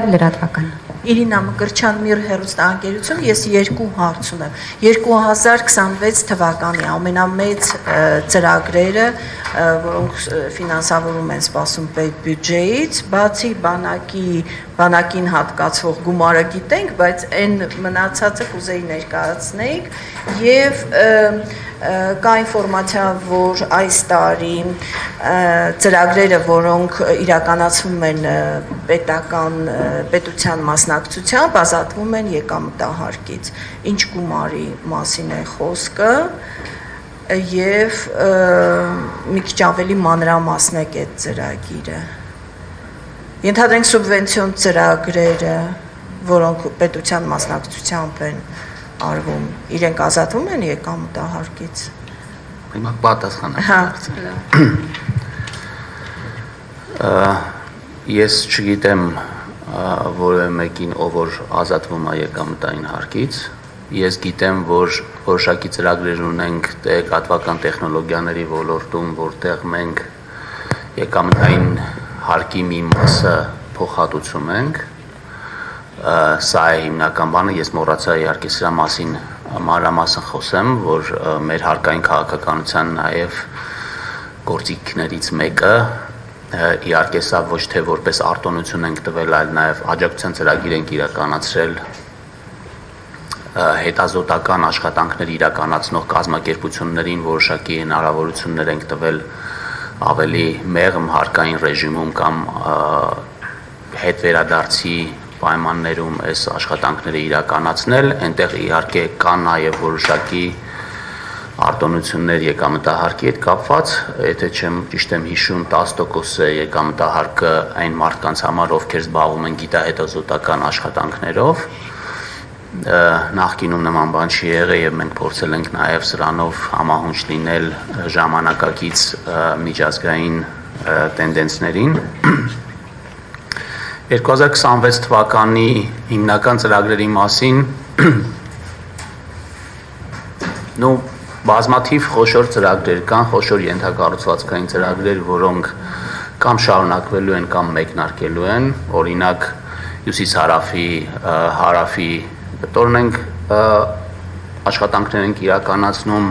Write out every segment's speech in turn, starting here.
Լրատվական։ Իրինա Մկրտչյան Միր հեռուստաընկերություն, ես երկու հարց ունեմ։ 2026 թվականի ամենամեծ ծրագրերը, որոնք ֆինանսավորում են սպասում պետբյուջեից, բացի բանակին հատկացվող գումարը գիտենք, բայց այն մնացածը կուզեի ներկայացնեիք եւ կա ինֆորմացիա, որ այս տարի ծրագրերը, որոնք իրականացվում են պետության մասնակցությամբ, ազատվում են եկամտահարկից։ Ինչ գումարի մասին է խոսքը եւ մի քիչ ավելի մանրամասնեք այդ ծրագիրը։ Ենթադրենք սուբվենցիոն ծրագրերը, որոնք պետության մասնակցությամբ են արվում, իրենք ազատվում են եկամտահարկից։ Հիմա պատասխանեմ։ Ես չգիտեմ որևէ մեկին, ով որ ազատվում է եկամտային հարկից։ Ես գիտեմ, որ որոշակի ծրագրեր ունենք տեղեկատվական տեխնոլոգիաների ոլորտում, որտեղ մենք եկամտային հարկի մի մասը փոխհատուցում ենք։ Սա է հիմնական բանը, ես մոռացա իհարկե սրա մասին մանրամասն խոսեմ, որ մեր հարկային քաղաքականության նաև գործիքներից մեկը, իհարկե սա ոչ թե որպես արտոնություն ենք տվել, այլ նաև աջակցության ծրագիր ենք իրականացրել հետազոտական աշխատանքներ իրականացնող կազմակերպություններին, որոշակի հնարավորություններ ենք տվել ավելի մեղմ հարկային ռեժիմում կամ հետվերադարձի պայմաններում այս աշխատանքները իրականացնել, այնտեղ իհարկե կան նաև որոշակի արտոնություններ եկամտահարկի հետ կապված, եթե չեմ ճիշտ եմ հիշում 10% է եկամտահարկը այն մարդկանց համար, ովքեր զբաղվում են գիտահետազոտական աշխատանքներով, նախկինում նման բան չի եղել եւ մենք փորձել ենք նաև սրանով համահունչ լինել ժամանակակից միջազգային տենդենսներին 2026 թվականի հիմնական ծրագրերի մասին բազմաթիվ խոշոր ծրագրեր կան, խոշոր ենթակառուցվածքային ծրագրեր, որոնք կամ շարունակվելու են կամ մեկնարկելու են, օրինակ հյուսիս-հարավի, հարավի տորնենք աշխատանքներ ենք իրականացնում,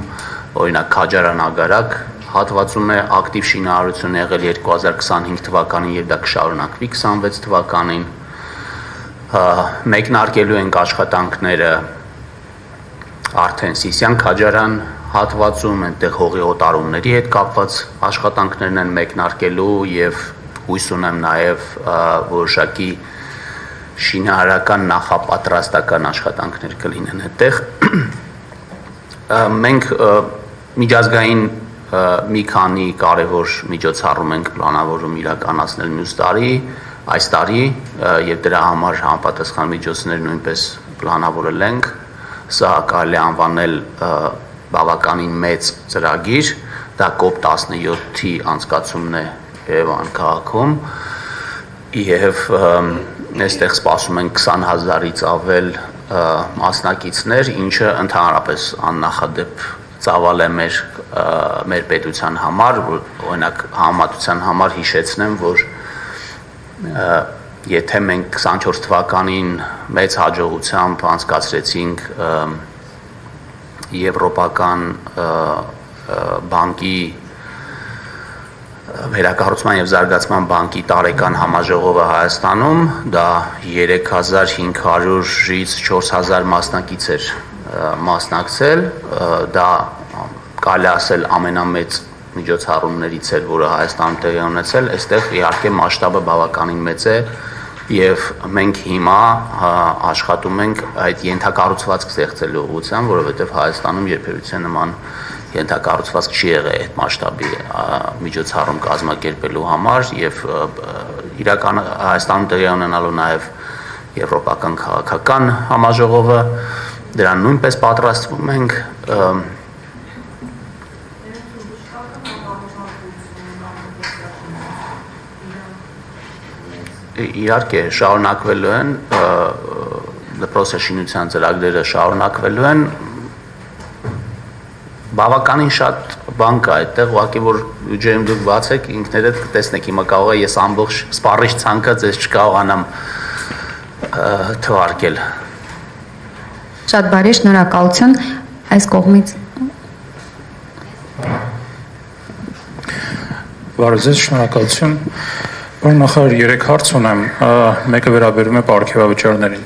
օրինակ Քաջարան-Ագարակ հատվածում է ակտիվ շինարարություն եղել 2025 թվականին եւ դա կշարունակվի 26 թվականին, մեկնարկելու ենք աշխատանքները արդեն Սիսիան-Քաջարան հատվածում, այնտեղ հողի օտարումների հետ կապված աշխատանքներն են մեկնարկելու եւ հույս ունեմ նաեւ որոշակի շինարարական նախապատրաստական աշխատանքներ կլինեն այդտեղ։ Մենք միջազգային մի քանի կարևոր միջոցառում ենք պլանավորում իրականացնել մյուս տարի, այս տարի եւ դրա համար համապատասխան միջոցներ նույնպես պլանավորել ենք։ Սա կարելի է անվանել բավականին մեծ ծրագիր, դա COP17-ի անցկացումն է Երևան քաղաքում եւ այստեղ սպասում են 20,000-ից ավել մասնակիցներ, ինչը ընդհանրապես աննախադեպ ծավալ է մեր պետության համար, օրինակ համատության համար հիշեցնեմ, որ եթե մենք 24 թվականին մեծ հաջողությամբ անցկացրեցինք Եվրոպական բանկի Վերակառուցման եւ Զարգացման բանկի տարեկան համաժողովը Հայաստանում, դա 3500-ից 4000 մասնակից էր մասնակցել, դա կարելի ասել ամենամեծ միջոցառումներից էր, որը Հայաստանում տեղի ունեցել, այստեղ իհարկե մասշտաբը բավականին մեծ է եւ մենք հիմա աշխատում ենք այդ ենթակառուցվածք ստեղծելու ուղղությամբ, որովհետեւ Հայաստանում երբևիցե նման ենթակառուցվածք չի եղել այդ մասշտաբի միջոցառում կազմակերպելու համար եւ իրական Հայաստանում տեղի ունենալու նաեւ եվրոպական քաղաքական համաժողովը դրան նույնպես պատրաստվում ենք իհարկե շարունակվելու են դպրոցաշինության ծրագրերը շարունակվելու են բավականին շատ բան կա այդտեղ, ուղղակի որ բյուջեում դուք բացեք ինքներդ կտեսնեք, հիմա կարող է ես ամբողջ սպառիչ ցանկը ձեզ չկարողանամ թվարկել։ Շատ բարի, շնորհակալություն այս կողմից։ Բարոյ, շնորհակալություն։ Պարոն նախարար, 3 հարց ունեմ, մեկը վերաբերում է պարգևավճարներին։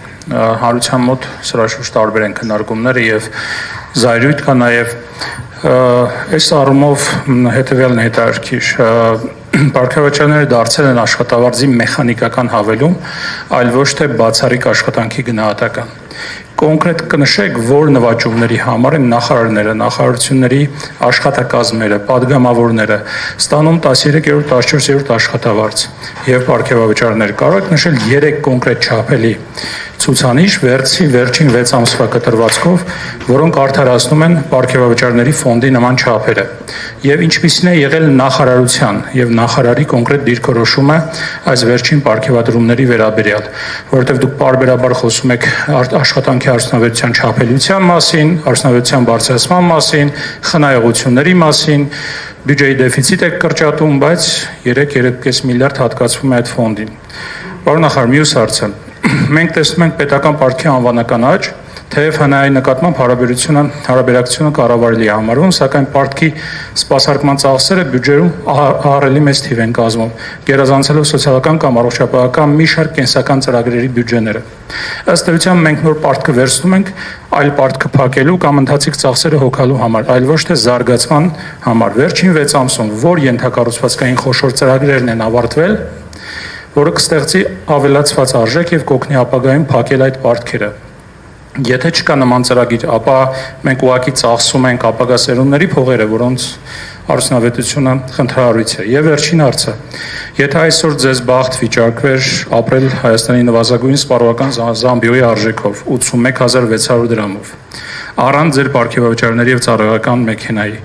Հանրության մոտ սրա շուրջ տարբեր են քննարկումները եւ զայրույթ կա նաեւ այս առումով հետեւյալն է հետաքրքիր։ Պարգևավճարները դարձել են աշխատավարձի մեխանիկական հավելում, այլ ոչ թե բացառիկ աշխատանքի գնահատական։ Կոնկրետ կնշեք, որ նվաճումների համար են նախարարները, նախարարությունների աշխատակազմերը, падգամավորները ստանում 13-րդ, 14-րդ աշխատավարձ եւ պարգևավճարներ։ Կարող եք նշել 3 կոնկրետ չափելի ցուցանիշ վերջին 6 ամսվա կտրվածքով, որոնք արդարացնում են պարգևավճարների ֆոնդի նման չափերը։ Եվ ինչպիսին է եղել նախարարության եւ նախարարի կոնկրետ դիրքորոշումը այս վերջին պարգևատրումների վերաբերյալ, որովհետեւ դուք պարբերաբար խոսում եք աշխատանքի արդյունավետության չափելիության մասին, արդյունավետության բարձրացման մասին, խնայողությունների մասին, բյուջեի դեֆիցիտ եք կրճատում, բայց 3.5 միլիարդ հատկացվում է այդ ֆոնդին։ Պարոն նախարար, մյուս հարցը։ Մենք տեսնում ենք պետական պարտքի անվանական աճ, թեև հնայի նկատմամբ հարաբերակցությունը կառավարելի է համարվում, սակայն պարտքի սպասարկման ծախսերը բյուջեում ահռելի մեծ թիվ են կազմում, գերազանցելով սոցիալական կամ առողջապահական մի շարք կենսական ծրագրերի բյուջեները։ Ըստ էության մենք նոր պարտքը վերցնում ենք այլ պարտքը փակելու կամ ընթացիկ ծախսերը հոգալու համար, այլ ոչ թե զարգացման համար։ Վերջին 6 ամսում որ ենթակառուցվածքային խոշոր ծրագրերն են ավարտվել, որը կստեղծի ավելացված արժեք եւ կօգնի ապագայում փակել այդ պարտքերը։ Եթե չկա նման ծրագիր, ապա մենք ուղղակի ծախսում ենք ապագա սերունդների փողերը, որոնց արդյունավետությունը խնդրահարույց է։ Եվ վերջին հարցը. Եթե այսօր ձեզ բախտ վիճակվեր ապրել Հայաստանի նվազագույն սպառողական զամբիոյի արժեքով 81600 դրամով, առանց ձեր պարգևավճարների եւ ծառայական մեքենայի,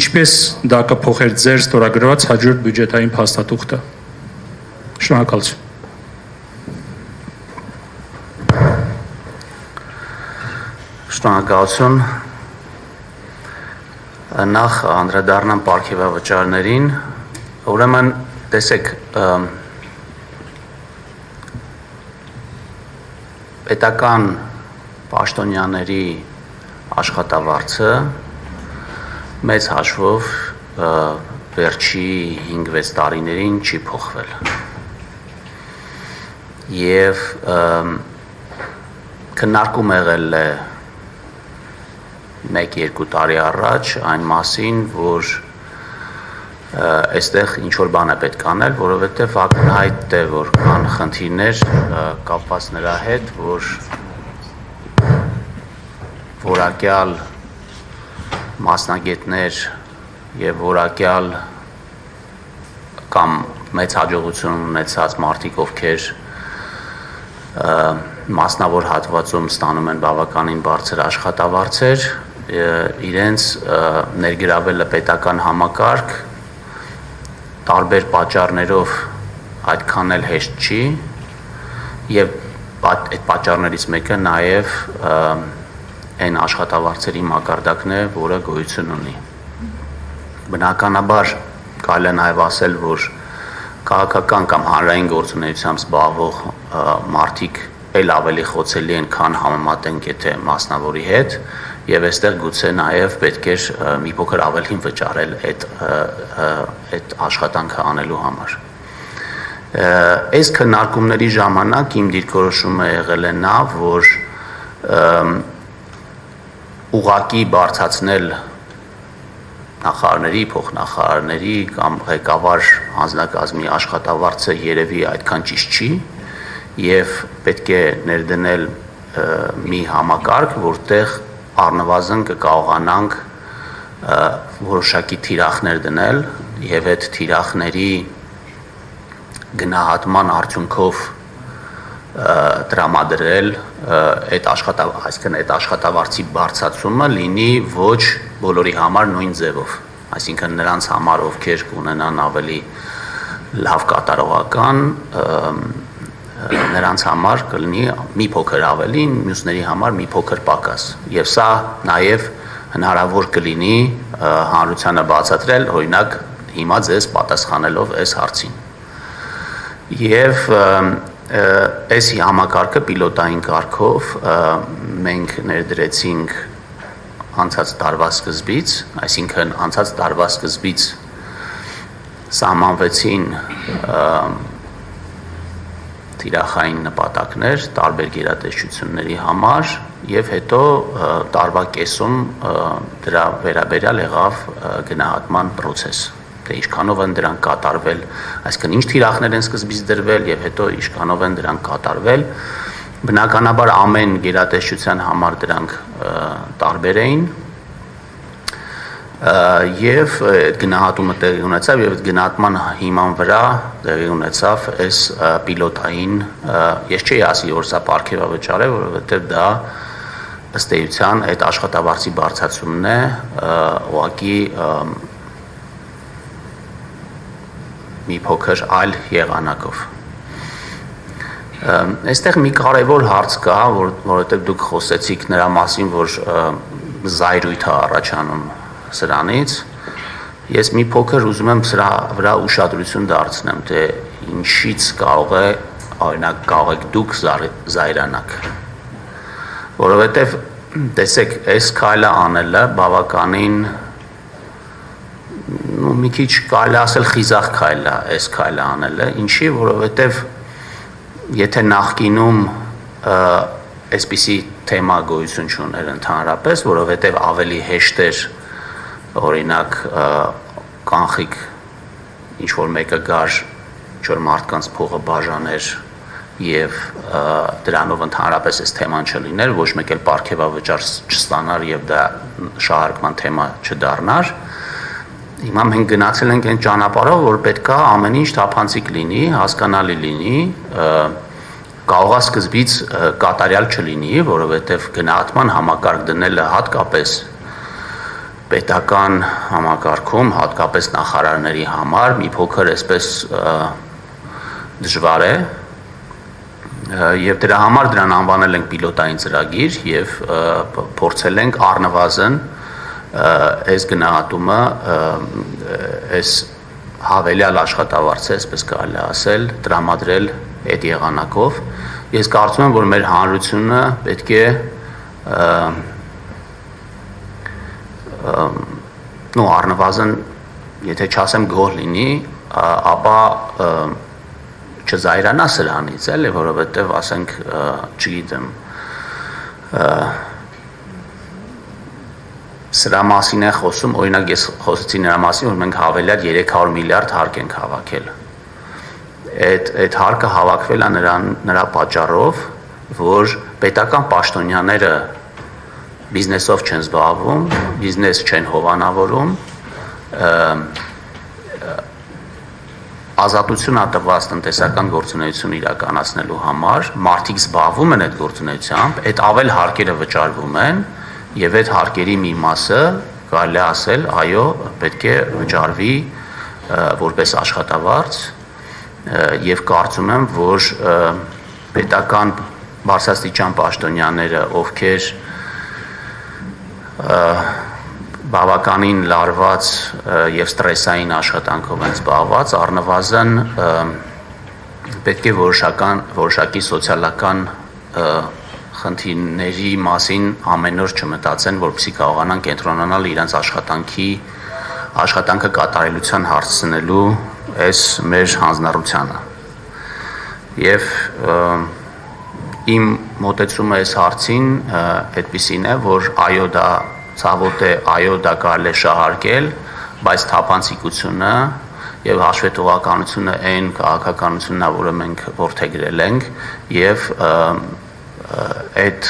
ինչպես դա կփոխեր ձեր ստորագրված հաջորդ բյուջետային փաստաթուղթը։ Շնորհակալություն։ Շնորհակալություն։ Նախ անդրադառնամ պարգևավճարներին, ուրեմն տեսեք, պետական պաշտոնյաների աշխատավարձը մեծ հաշվով վերջի 5-6 տարիներին չի փոխվել։ Եվ քննարկում եղել է 1-2 տարի առաջ այն մասին, որ այստեղ ինչ-որ բան է պետք անել, որովհետև ակնհայտ է, որ կան խնդիրներ կապված նրա հետ, որ որակյալ մասնագետներ եւ որակյալ կամ մեծ հաջողություն ունեցած մարդիկ, ովքեր մասնավոր հատվածում ստանում են բավականին բարձր աշխատավարձեր, իրենց ներգրավելը պետական համակարգ տարբեր պատճառներով այդքան էլ հեշտ չի եւ այդ պատճառներից մեկը նաեւ այն աշխատավարձերի մակարդակն է, որը գոյություն ունի։ Բնականաբար կարելի է նաեւ ասել, որ քաղաքական կամ հանրային գործունեությամբ զբաղվող մարդիկ էլ ավելի խոցելի են, քան համեմատենք եթե մասնավորի հետ, եւ այստեղ գուցե նաեւ պետք է մի փոքր ավելին վճարել այդ աշխատանքը անելու համար։ Այս քննարկումների ժամանակ իմ դիրքորոշումը եղել է նա, որ ուղղակի բարձրացնել նախարարների, փոխնախարարների կամ ղեկավար անձնակազմի աշխատավարձը երևի այդքան ճիշտ չի եւ պետք է ներդնել մի համակարգ, որտեղ առնվազն կկարողանանք որոշակի թիրախներ դնել եւ այդ թիրախների գնահատման արդյունքով տրամադրել այսինքն այդ աշխատավարձի բարձրացումը լինի ոչ բոլորի համար նույն ձևով, այսինքն նրանց համար, ովքեր կունենան ավելի լավ կատարողական, նրանց համար կլինի մի փոքր ավելի, մյուսների համար մի փոքր պակաս։ Եվ սա նաև հնարավոր կլինի հանրությանը բացատրել, օրինակ հիմա ձեզ պատասխանելով այս հարցին։ Եվ այս համակարգը պիլոտային կարգով մենք ներդրեցինք անցած տարվա սկզբից, այսինքն անցած տարվա սկզբից սահմանվեցին թիրախային նպատակներ տարբեր գերատեսչությունների համար եւ հետո տարվա կեսում դրա վերաբերյալ եղավ գնահատման process, թե ինչքանով են դրանք կատարվել, այսինքն ինչ թիրախներ են սկզբից դրվել եւ հետո ինչքանով են դրանք կատարվել։ Բնականաբար ամեն գերատեսչության համար դրանք տարբեր էին եւ գնահատումը տեղի ունեցավ եւ գնահատման հիման վրա տեղի ունեցավ այս պիլոտային, ես չէի ասի որ սա պարգևավճար է, որովհետեւ դա ըստ էության այդ աշխատավարձի բարձրացումն է, ուղղակի մի փոքր այլ եղանակով։ Այստեղ մի կարևոր հարց կա, որովհետև դուք խոսեցիք նրա մասին, որ զայրույթ է առաջանում սրանից։ Ես մի փոքր ուզում եմ սրա վրա ուշադրություն դարձնեմ, թե ինչից կարող է, օրինակ, կարող եք դուք զայրանաք։ Որովհետև տեսեք, այս քայլը անելը բավականին մի քիչ կարելի ասել խիզախ քայլ է, այս քայլը անելը, ինչի, որովհետև եթե նախկինում այսպիսի թեմա գոյություն չուներ ընդհանրապես, որովհետև ավելի հեշտ էր օրինակ կանխիկ ինչ որ մեկը գար ինչ-որ մարդկանց փողը բաժաներ եւ դրանով ընդհանրապես այս թեման չլիներ, ոչ մեկ էլ պարգևավճար չստանար եւ դա շահարկման թեմա չդառնար։ Հիմա մենք գնացել ենք այն ճանապարհով, որ պետքա ամեն ինչ թափանցիկ լինի, հասկանալի լինի, կարող է սկզբից կատարյալ չլինի, որովհետև գնահատման համակարգ դնելը հատկապես պետական համակարգում, հատկապես նախարարների համար մի փոքր այսպես դժվար է, եւ դրա համար դրան անվանել ենք պիլոտային ծրագիր եւ փորձել ենք առնվազն այս գնահատումը, այս հավելյալ աշխատավարձը, այսպես կարելի ասել, տրամադրել այդ եղանակով։ Ես կարծում եմ, որ մեր հանրությունը պետք է առնվազն, եթե չասեմ գոհ լինի, ապա չզայրանա սրանից, էլի, որովհետև ասենք, չգիտեմ, սրա մասին է խոսում, օրինակ ես խոսեցի նրա մասին, որ մենք հավելյալ 300 միլիարդ հարկ ենք հավաքել։ Այդ հարկը հավաքվել է նրա պատճառով, որ պետական պաշտոնյաները բիզնեսով չեն զբաղվում, բիզնես չեն հովանավորում, ազատություն է տված տնտեսական գործունեություն իրականացնելու համար, մարդիկ զբաղվում են այդ գործունեությամբ, այդ ավել հարկերը վճարվում են, եւ այդ հարկերի մի մասը կարելի ասել, այո, պետք է վճարվի որպես աշխատավարձ եւ կարծում եմ, որ պետական բարձրաստիճան պաշտոնյաները, ովքեր բավականին լարված եւ ստրեսային աշխատանքով են զբաղված, առնվազն պետք է որոշակի սոցիալական խնդիրների մասին ամեն օր չմտածեն, որպեսզի կարողանան կենտրոնանալ իրենց աշխատանքը կատարելության հասցնելու այս մեր հանձնառությանը։ Եվ իմ մոտեցումը այս հարցին այդպիսին է, որ այո դա ցավոտ է, այո դա կարելի է շահարկել, բայց թափանցիկությունը եւ հաշվետվականությունը այն քաղաքականությունն է, որը մենք որդեգրել ենք եւ այդ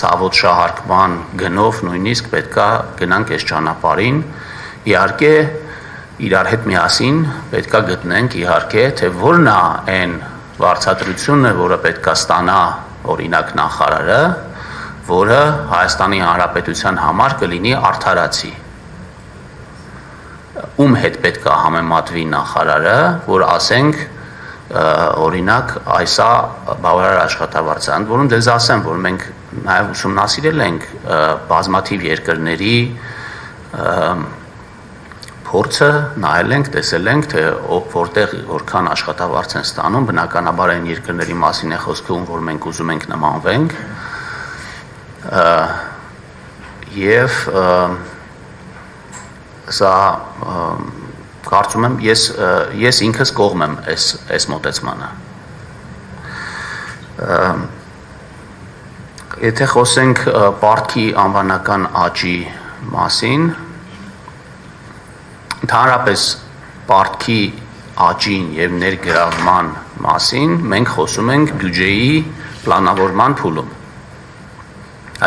ցավոտ շահարկման գնով նույնիսկ պետքա գնանք այս ճանապարհին, իհարկե իրար հետ միասին պետքա գտնենք իհարկե, թե որն է այն վարձատրությունը, որը պետքա ստանա օրինակ նախարարը, որը Հայաստանի Հանրապետության համար կլինի արդարացի։ Ում հետ պետքա համեմատվի նախարարը, որ ասենք օրինակ այսա բավարար աշխատավարձ է, ընդ որում դες ասեմ, որ մենք նաև ուսումնասիրել ենք բազմաթիվ երկրների փորձը նայել ենք, տեսել ենք, թե որտեղ որքան աշխատավարձ են ստանում, բնականաբար այն երկրների մասին է խոսքը, որ մենք ուզում ենք նմանվենք, եւ սա կարծում եմ ես ինքս կողմ եմ այս մոտեցմանը։ Եթե խոսենք պարտքի անվանական աճի մասին, ընդհանրապես պարտքի աճին եւ ներգրավման մասին մենք խոսում ենք բյուջեի պլանավորման փուլում։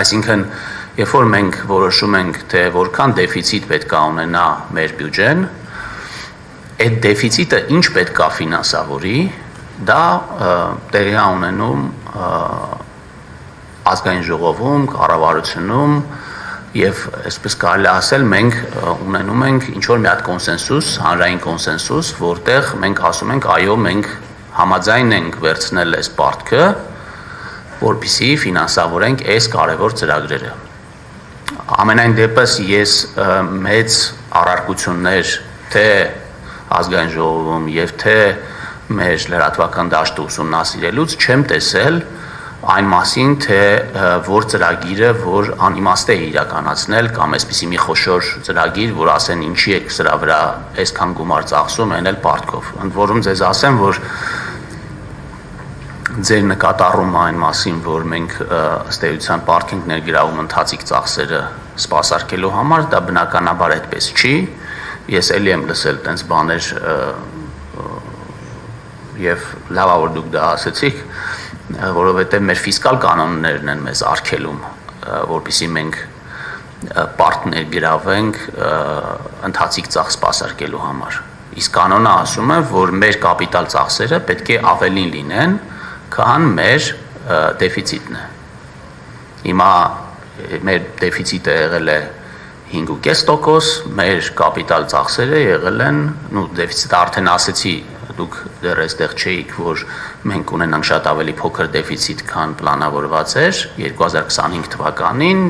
Այսինքն, երբ որ մենք որոշում ենք, թե որքան դեֆիցիտ պետք է ունենա մեր բյուջեն, այդ դեֆիցիտը ինչ պետք է ֆինանսավորի, դա տեղի է ունենում ազգային ժողովում, կառավարությունում եւ այսպես կարելի ասել մենք ունենում ենք ինչ որ մի հատ կոնսենսուս, հանրային կոնսենսուս, որտեղ մենք ասում ենք այո, մենք համաձայն ենք վերցնել այս պարտքը, որպեսզի ֆինանսավորենք այս կարևոր ծրագրերը։ Ամենայն դեպս ես մեծ առարկություններ թե ազգային ժողովում եւ թե մեր լրատվական դաշտը ուսումնասիրելուց չեմ տեսել այն մասին, թե որ ծրագիրը, որ անիմաստ է իրականացնել կամ այսպիսի մի խոշոր ծրագիր, որ ասեն ինչի եք սրա վրա այսքան գումար ծախսում, այն էլ պարտքով։ Ընդ որում ձեզ ասեմ, որ ձեր նկատառումը այն մասին, որ մենք ըստ էության պարտք ենք ներգրավում ընթացիկ ծախսերը սպասարկելու համար, դա բնականաբար այդպես չի։ Ես էլի եմ լսել տենց բաներ եւ լավ է որ դուք դա ասեցիք, որովհետև մեր ֆիսկալ կանոններն են մեզ արգելում, որպեսզի մենք պարտ ներգրավենք ընթացիկ ծախս սպասարկելու համար։ Իսկ կանոնը ասում է, որ մեր կապիտալ ծախսերը պետք է ավելին լինեն, քան մեր դեֆիցիտն է։ Հիմա մեր դեֆիցիտը եղել է 5.5%, մեր կապիտալ ծախսերը եղել են, դեֆիցիտը արդեն ասեցի, դուք դեռ այստեղ չէիք, որ մենք ունենանք շատ ավելի փոքր դեֆիցիտ, քան պլանավորված էր 2025 թվականին,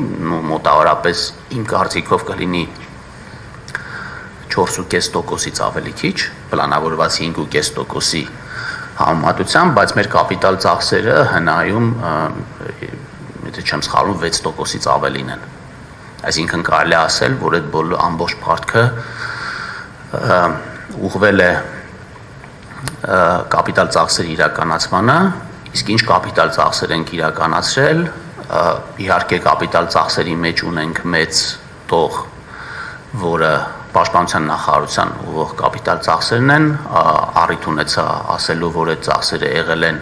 մոտավորապես իմ կարծիքով կլինի 4.5%-ից ավելի քիչ, պլանավորված 5.5%-ի համեմատությամբ, բայց մեր կապիտալ ծախսերը հնայում, եթե չեմ սխալվում, 6%-ից ավելին են։ Այսինքն կարելի է ասել, որ այդ ամբողջ պարտքը ուղղվել է կապիտալ ծախսերի իրականացմանը, իսկ ինչ կապիտալ ծախսեր ենք իրականացրել, իհարկե կապիտալ ծախսերի մեջ ունենք մեծ տող, որը պաշտպանության նախարարության ուղղող կապիտալ ծախսերն են, առիթ ունեցա ասելու, որ այդ ծախսերը եղել են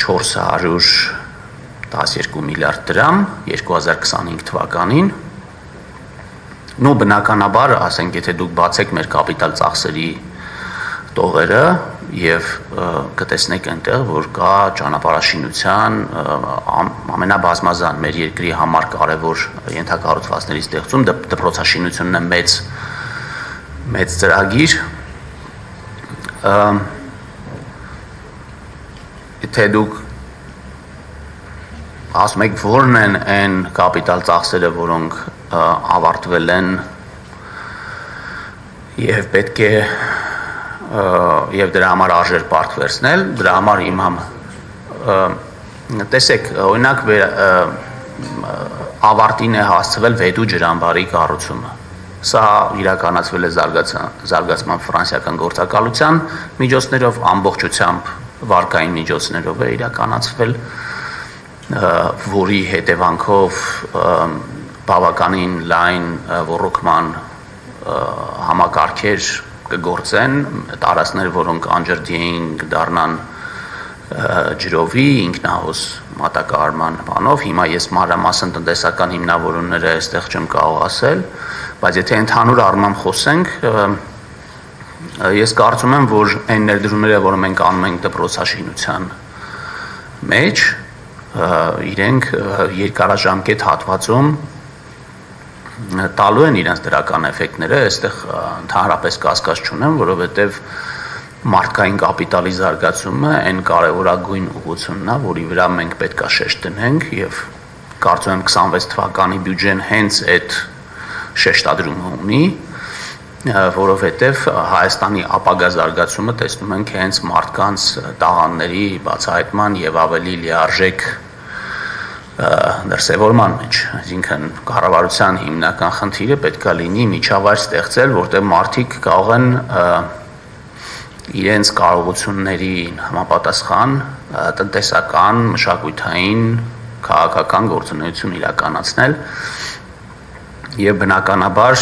412 միլիարդ դրամ 2025 թվականին։ Նու բնականաբար, ասենք, եթե դուք բացեք մեր կապիտալ ծախսերի տողերը եւ կտեսնեք այնտեղ, որ կա ճանապարհաշինության ամենաբազմազան մեր երկրի համար կարևոր ենթակառուցվածքների ստեղծում, դպրոցաշինությունն է մեծ ծրագիր։ Եթե դուք ասում եք, որն են այն կապիտալ ծախսերը, որոնք ավարտվել են եւ պետք է եւ դրա համար արժեր պարտ վերցնել, դրա համար տեսեք, օրինակ ավարտին է հասցվել Վեդու ջրամբարի կառուցումը։ Սա իրականացվել է զարգացման ֆրանսիական գործակալության միջոցներով, ամբողջությամբ վարկային միջոցներով է իրականացվել, որի հետևանքով բավականին լայն ոռոգման համակարգեր կգործեն, տարածքներ, որոնք անջրդի էին կդառնան ջրովի, ինքնահոս մատակարարման բանով, հիմա ես մանրամասն տնտեսական հիմնավորումները այստեղ չեմ կարող ասել, բայց եթե ընդհանուր առմամբ խոսենք, ես կարծում եմ, որ այն ներդրումները, որ մենք անում ենք դպրոցաշինության մեջ, իրենք երկարաժամկետ հատվածում տալու են իրենց դրական էֆեկտները, այստեղ ընդհանրապես կասկած չունեմ, որովհետև մարդկային կապիտալի զարգացումը այն կարևորագույն ուղղությունն է, որի վրա մենք պետք է շեշտ դնենք եւ կարծում եմ 26 թվականի բյուջեն հենց այդ շեշտադրումը ունի որովհետև Հայաստանի ապագա զարգացումը տեսնում ենք հենց մարդկանց տաղանդների բացահայտման եւ ավելի լիարժեք դրսևորման մեջ, այսինքն կառավարության հիմնական խնդիրը պետքա լինի միջավայր ստեղծել, որտեղ մարդիկ կարող են իրենց կարողություններին համապատասխան տնտեսական, մշակութային, քաղաքական գործունեություն իրականացնել եւ բնականաբար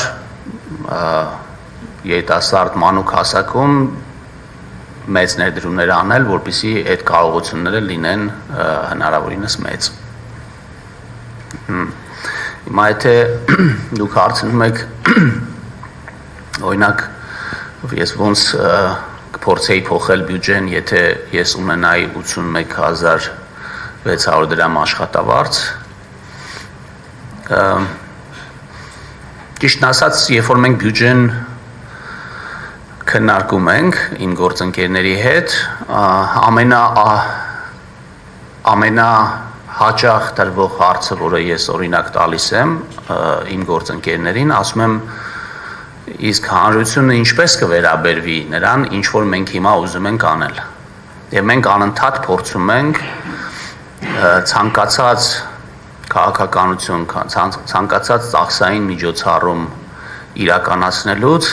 երիտասարդ մանուկ հասակում մեծ ներդրումներ անել, որպեսզի այդ կարողությունները լինեն հնարավորինս մեծ։ Հիմա եթե դուք հարցնում եք օրինակ ես ոնց կփորձեի փոխել բյուջեն, եթե ես ունենայի 81600 դրամ աշխատավարձ, ճիշտն ասած, երբ որ մենք բյուջեն քննարկում ենք իմ գործընկերների հետ, ամենահաճախ տրվող հարցը, որը ես օրինակ տալիս եմ իմ գործընկերներին, ասում եմ, իսկ հանրությունը ինչպես կվերաբերվի նրան, ինչ որ մենք հիմա ուզում ենք անել։ Եվ մենք անընդհատ փորձում ենք ցանկացած քաղաքականություն, ցանկացած ծախսային միջոցառում իրականացնելուց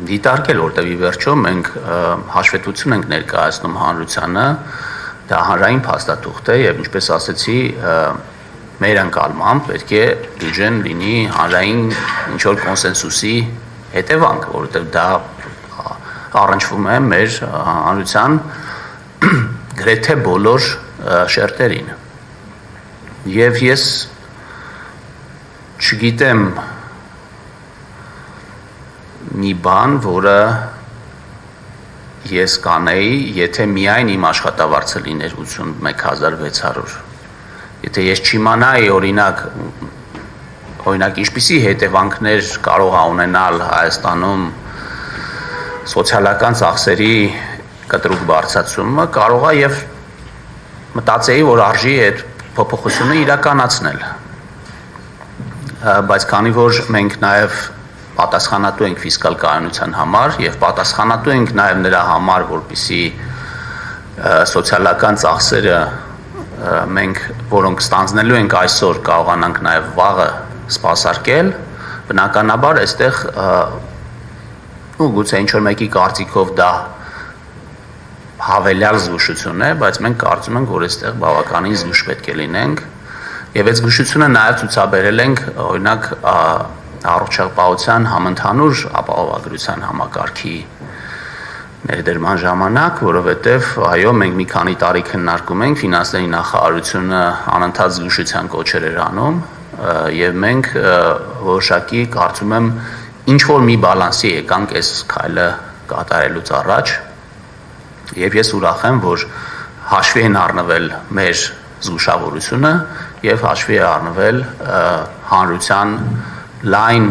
դիտարկել, որտեղ ի վերջո մենք հաշվետվություն ենք ներկայացնում հանրությանը, դա հանրային փաստաթուղթ է եւ ինչպես ասեցի, մեր ընկալմամբ պետք է բյուջեն լինի հանրային ինչ որ կոնսենսուսի հետևանք, որովհետեւ դա առնչվում է մեր հանրության գրեթե բոլոր շերտերին։ Եվ ես չգիտեմ մի բան, որը ես կանեի, եթե միայն իմ աշխատավարձը լիներ 81600։ Եթե ես չիմանայի օրինակ ինչպիսի հետևանքներ կարող է ունենալ Հայաստանում սոցիալական ծախսերի կտրուկ բարձրացումը, կարող է եւ մտածեի, որ արժի այդ փոփոխությունը իրականացնել։ Բայց քանի որ մենք նաեւ պատասխանատու ենք ֆիսկալ կայունության համար եւ պատասխանատու ենք նաեւ նրա համար, որպեսզի սոցիալական ծախսերը մենք որոնք ստանձնելու ենք այսօր կարողանանք նաեւ վաղը սպասարկել, բնականաբար այստեղ ու գուցե ինչ որ մեկի կարծիքով դա հավելյալ զգուշություն է, բայց մենք կարծում ենք, որ այստեղ բավականին զգուշ պետք է լինենք եւ այդ զգուշությունը նաեւ ցուցաբերել ենք օրինակ առողջապահության համընդհանուր ապահովագրության համակարգի ներդրման ժամանակ, որովհետև այո, մենք մի քանի տարի քննարկում ենք, ֆինանսների նախարարությունը անընդհատ զգուշության կոչեր էր անում եւ մենք որոշակի կարծում եմ ինչ որ մի բալանսի եկանք այս քայլը կատարելուց առաջ եւ ես ուրախ եմ, որ հաշվի են առնվել մեր զգուշավորությունը եւ հաշվի է առնվել հանրության լայն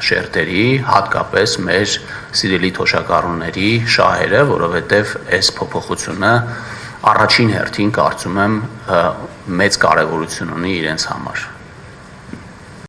շերտերի, հատկապես մեր սիրելի թոշակառուների շահերը, որովհետև այս փոփոխությունը առաջին հերթին կարծում եմ մեծ կարևորություն ունի իրենց համար։